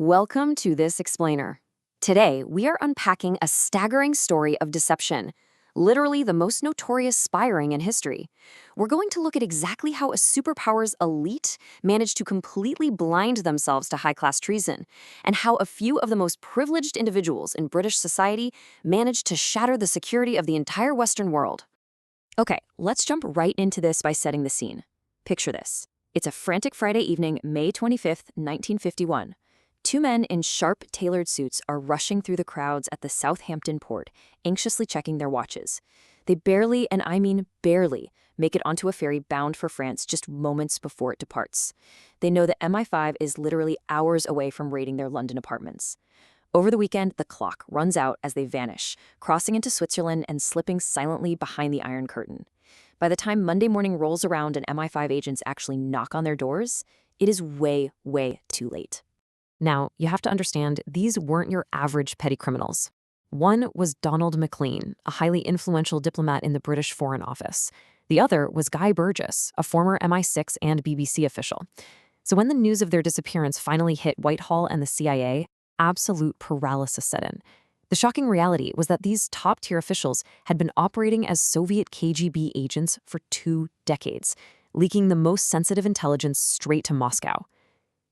Welcome to This Explainer. Today, we are unpacking a staggering story of deception, literally the most notorious spy ring in history. We're going to look at exactly how a superpower's elite managed to completely blind themselves to high-class treason, and how a few of the most privileged individuals in British society managed to shatter the security of the entire Western world. Okay, let's jump right into this by setting the scene. Picture this. It's a frantic Friday evening, May 25th, 1951. Two men in sharp, tailored suits are rushing through the crowds at the Southampton port, anxiously checking their watches. They barely, and I mean barely, make it onto a ferry bound for France just moments before it departs. They know that MI5 is literally hours away from raiding their London apartments. Over the weekend, the clock runs out as they vanish, crossing into Switzerland and slipping silently behind the Iron Curtain. By the time Monday morning rolls around and MI5 agents actually knock on their doors, it is way, way too late. Now, you have to understand, these weren't your average petty criminals. One was Donald Maclean, a highly influential diplomat in the British Foreign Office. The other was Guy Burgess, a former MI6 and BBC official. So when the news of their disappearance finally hit Whitehall and the CIA, absolute paralysis set in. The shocking reality was that these top-tier officials had been operating as Soviet KGB agents for 2 decades, leaking the most sensitive intelligence straight to Moscow.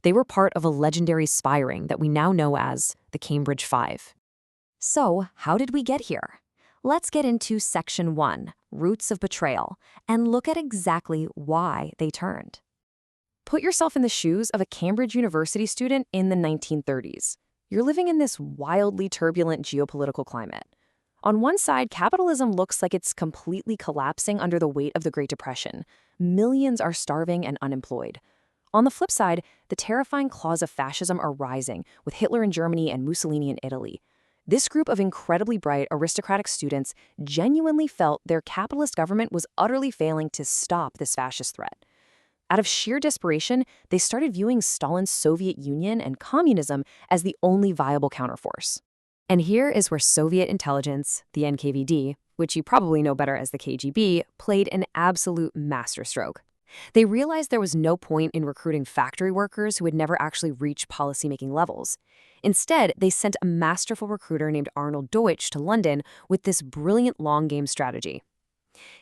They were part of a legendary spy ring that we now know as the Cambridge Five. So, how did we get here? Let's get into Section 1, Roots of Betrayal, and look at exactly why they turned. Put yourself in the shoes of a Cambridge University student in the 1930s. You're living in this wildly turbulent geopolitical climate. On one side, capitalism looks like it's completely collapsing under the weight of the Great Depression. Millions are starving and unemployed. On the flip side, the terrifying claws of fascism are rising, with Hitler in Germany and Mussolini in Italy. This group of incredibly bright, aristocratic students genuinely felt their capitalist government was utterly failing to stop this fascist threat. Out of sheer desperation, they started viewing Stalin's Soviet Union and communism as the only viable counterforce. And here is where Soviet intelligence, the NKVD, which you probably know better as the KGB, played an absolute masterstroke. They realized there was no point in recruiting factory workers who would never actually reach policymaking levels. Instead, they sent a masterful recruiter named Arnold Deutsch to London with this brilliant long-game strategy.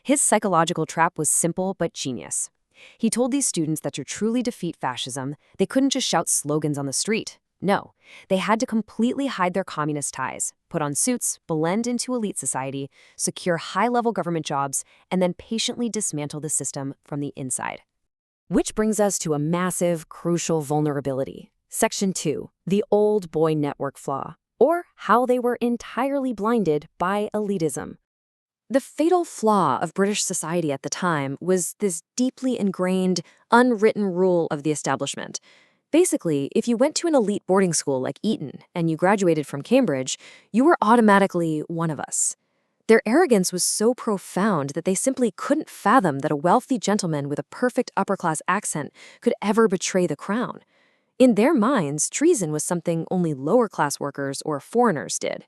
His psychological trap was simple but genius. He told these students that to truly defeat fascism, they couldn't just shout slogans on the street. No, they had to completely hide their communist ties, put on suits, blend into elite society, secure high-level government jobs, and then patiently dismantle the system from the inside. Which brings us to a massive, crucial vulnerability. Section 2, the old boy network flaw, or how they were entirely blinded by elitism. The fatal flaw of British society at the time was this deeply ingrained, unwritten rule of the establishment. Basically, if you went to an elite boarding school like Eton and you graduated from Cambridge, you were automatically one of us. Their arrogance was so profound that they simply couldn't fathom that a wealthy gentleman with a perfect upper-class accent could ever betray the crown. In their minds, treason was something only lower-class workers or foreigners did.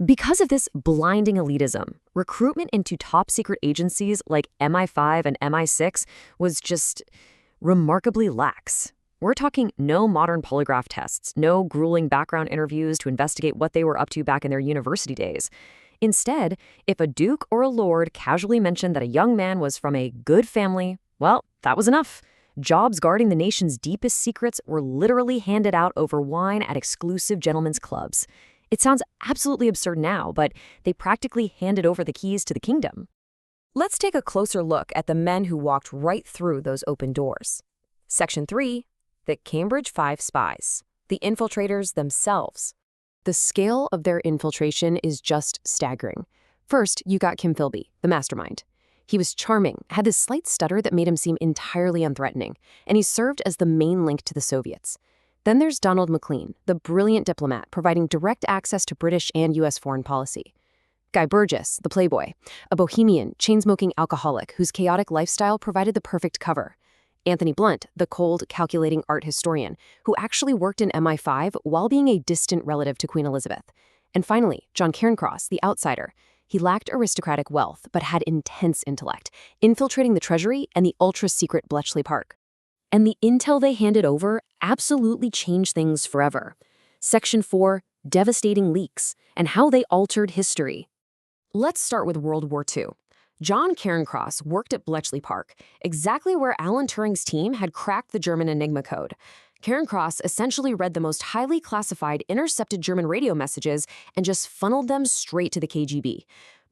Because of this blinding elitism, recruitment into top-secret agencies like MI5 and MI6 was just remarkably lax. We're talking no modern polygraph tests, no grueling background interviews to investigate what they were up to back in their university days. Instead, if a duke or a lord casually mentioned that a young man was from a good family, well, that was enough. Jobs guarding the nation's deepest secrets were literally handed out over wine at exclusive gentlemen's clubs. It sounds absolutely absurd now, but they practically handed over the keys to the kingdom. Let's take a closer look at the men who walked right through those open doors. Section 3, the Cambridge Five spies, the infiltrators themselves. The scale of their infiltration is just staggering. First, you got Kim Philby, the mastermind. He was charming, had this slight stutter that made him seem entirely unthreatening, and he served as the main link to the Soviets. Then there's Donald Maclean, the brilliant diplomat providing direct access to British and U.S. foreign policy. Guy Burgess, the playboy, a bohemian, chain-smoking alcoholic whose chaotic lifestyle provided the perfect cover. Anthony Blunt, the cold, calculating art historian, who actually worked in MI5 while being a distant relative to Queen Elizabeth. And finally, John Cairncross, the outsider. He lacked aristocratic wealth, but had intense intellect, infiltrating the Treasury and the ultra-secret Bletchley Park. And the intel they handed over absolutely changed things forever. Section 4, Devastating Leaks, and How They Altered History. Let's start with World War II. John Cairncross worked at Bletchley Park, exactly where Alan Turing's team had cracked the German Enigma code. Cairncross essentially read the most highly classified intercepted German radio messages and just funneled them straight to the KGB.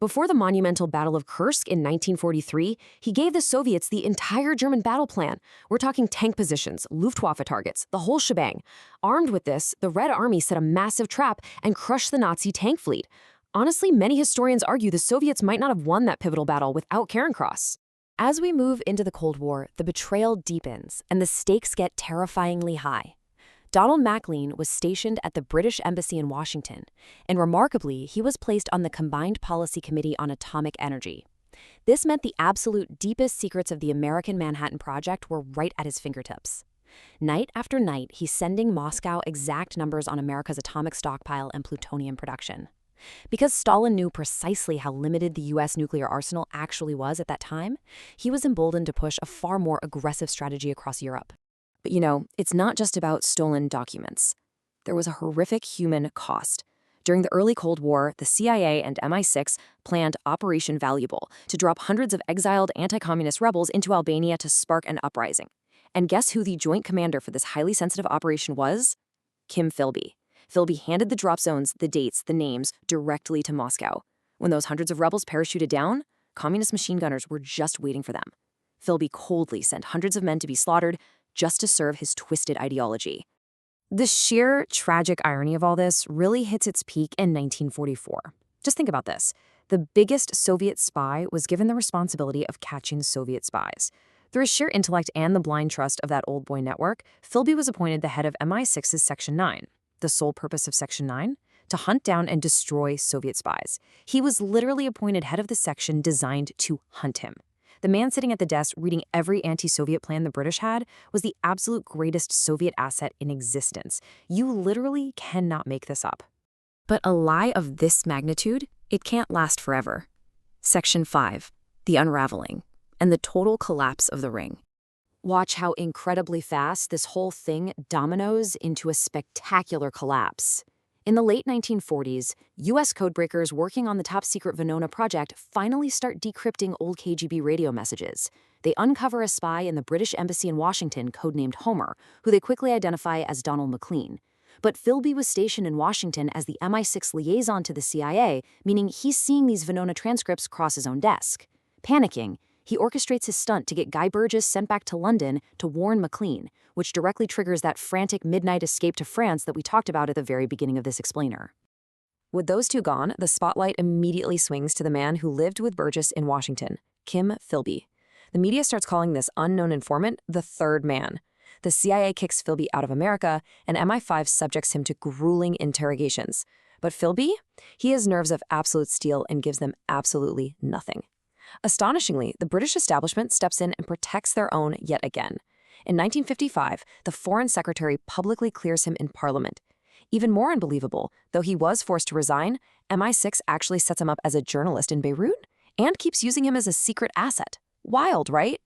Before the monumental Battle of Kursk in 1943, he gave the Soviets the entire German battle plan. We're talking tank positions, Luftwaffe targets, the whole shebang. Armed with this, the Red Army set a massive trap and crushed the Nazi tank fleet. Honestly, many historians argue the Soviets might not have won that pivotal battle without Cairncross. As we move into the Cold War, the betrayal deepens and the stakes get terrifyingly high. Donald Maclean was stationed at the British Embassy in Washington, and remarkably, he was placed on the Combined Policy Committee on Atomic Energy. This meant the absolute deepest secrets of the American Manhattan Project were right at his fingertips. Night after night, he's sending Moscow exact numbers on America's atomic stockpile and plutonium production. Because Stalin knew precisely how limited the U.S. nuclear arsenal actually was at that time, he was emboldened to push a far more aggressive strategy across Europe. But it's not just about stolen documents. There was a horrific human cost. During the early Cold War, the CIA and MI6 planned Operation Valuable to drop hundreds of exiled anti-communist rebels into Albania to spark an uprising. And guess who the joint commander for this highly sensitive operation was? Kim Philby. Philby handed the drop zones, the dates, the names, directly to Moscow. When those hundreds of rebels parachuted down, communist machine gunners were just waiting for them. Philby coldly sent hundreds of men to be slaughtered just to serve his twisted ideology. The sheer tragic irony of all this really hits its peak in 1944. Just think about this. The biggest Soviet spy was given the responsibility of catching Soviet spies. Through his sheer intellect and the blind trust of that old boy network, Philby was appointed the head of MI6's Section 9. The sole purpose of Section 9? To hunt down and destroy Soviet spies. He was literally appointed head of the section designed to hunt him. The man sitting at the desk reading every anti-Soviet plan the British had was the absolute greatest Soviet asset in existence. You literally cannot make this up. But a lie of this magnitude, it can't last forever. Section 5, the unraveling, and the total collapse of the ring. Watch how incredibly fast this whole thing dominoes into a spectacular collapse. In the late 1940s, U.S. codebreakers working on the top-secret Venona project finally start decrypting old KGB radio messages. They uncover a spy in the British Embassy in Washington codenamed Homer, who they quickly identify as Donald Maclean. But Philby was stationed in Washington as the MI6 liaison to the CIA, meaning he's seeing these Venona transcripts cross his own desk. Panicking, he orchestrates his stunt to get Guy Burgess sent back to London to warn Maclean, which directly triggers that frantic midnight escape to France that we talked about at the very beginning of this explainer. With those two gone, the spotlight immediately swings to the man who lived with Burgess in Washington, Kim Philby. The media starts calling this unknown informant the third man. The CIA kicks Philby out of America, and MI5 subjects him to grueling interrogations. But Philby? He has nerves of absolute steel and gives them absolutely nothing. Astonishingly, the British establishment steps in and protects their own yet again. In 1955, the Foreign Secretary publicly clears him in Parliament. Even more unbelievable, though he was forced to resign, MI6 actually sets him up as a journalist in Beirut and keeps using him as a secret asset. Wild, right?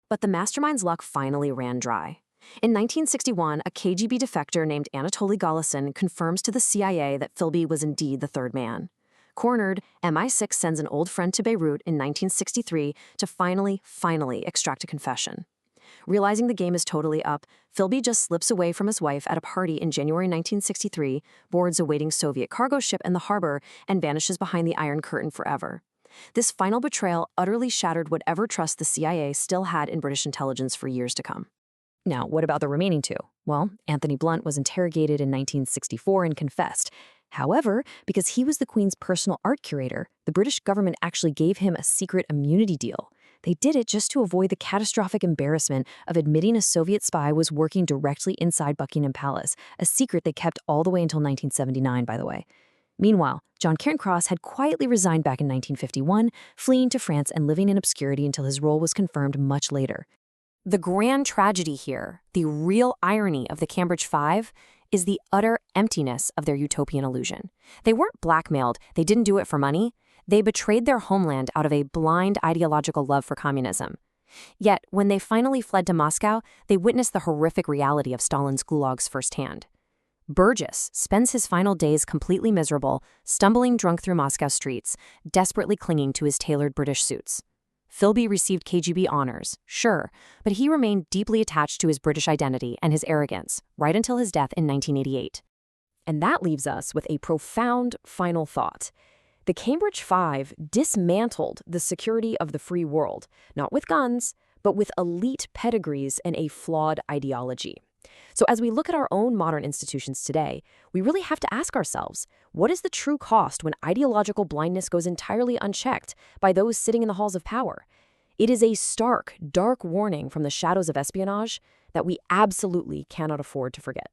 But the mastermind's luck finally ran dry. In 1961, a KGB defector named Anatoly Golosin confirms to the CIA that Philby was indeed the third man. Cornered, MI6 sends an old friend to Beirut in 1963 to finally extract a confession. Realizing the game is totally up, Philby just slips away from his wife at a party in January 1963, boards a waiting Soviet cargo ship in the harbor, and vanishes behind the Iron Curtain forever. This final betrayal utterly shattered whatever trust the CIA still had in British intelligence for years to come. Now, what about the remaining two? Well, Anthony Blunt was interrogated in 1964 and confessed. However, because he was the Queen's personal art curator, the British government actually gave him a secret immunity deal. They did it just to avoid the catastrophic embarrassment of admitting a Soviet spy was working directly inside Buckingham Palace, a secret they kept all the way until 1979, by the way. Meanwhile, John Cairncross had quietly resigned back in 1951, fleeing to France and living in obscurity until his role was confirmed much later. The grand tragedy here, the real irony of the Cambridge Five, is the utter emptiness of their utopian illusion. They weren't blackmailed, they didn't do it for money. They betrayed their homeland out of a blind ideological love for communism. Yet, when they finally fled to Moscow, they witnessed the horrific reality of Stalin's gulags firsthand. Burgess spends his final days completely miserable, stumbling drunk through Moscow streets, desperately clinging to his tailored British suits. Philby received KGB honors, sure, but he remained deeply attached to his British identity and his arrogance, right until his death in 1988. And that leaves us with a profound final thought. The Cambridge Five dismantled the security of the free world, not with guns, but with elite pedigrees and a flawed ideology. So as we look at our own modern institutions today, we really have to ask ourselves, what is the true cost when ideological blindness goes entirely unchecked by those sitting in the halls of power? It is a stark, dark warning from the shadows of espionage that we absolutely cannot afford to forget.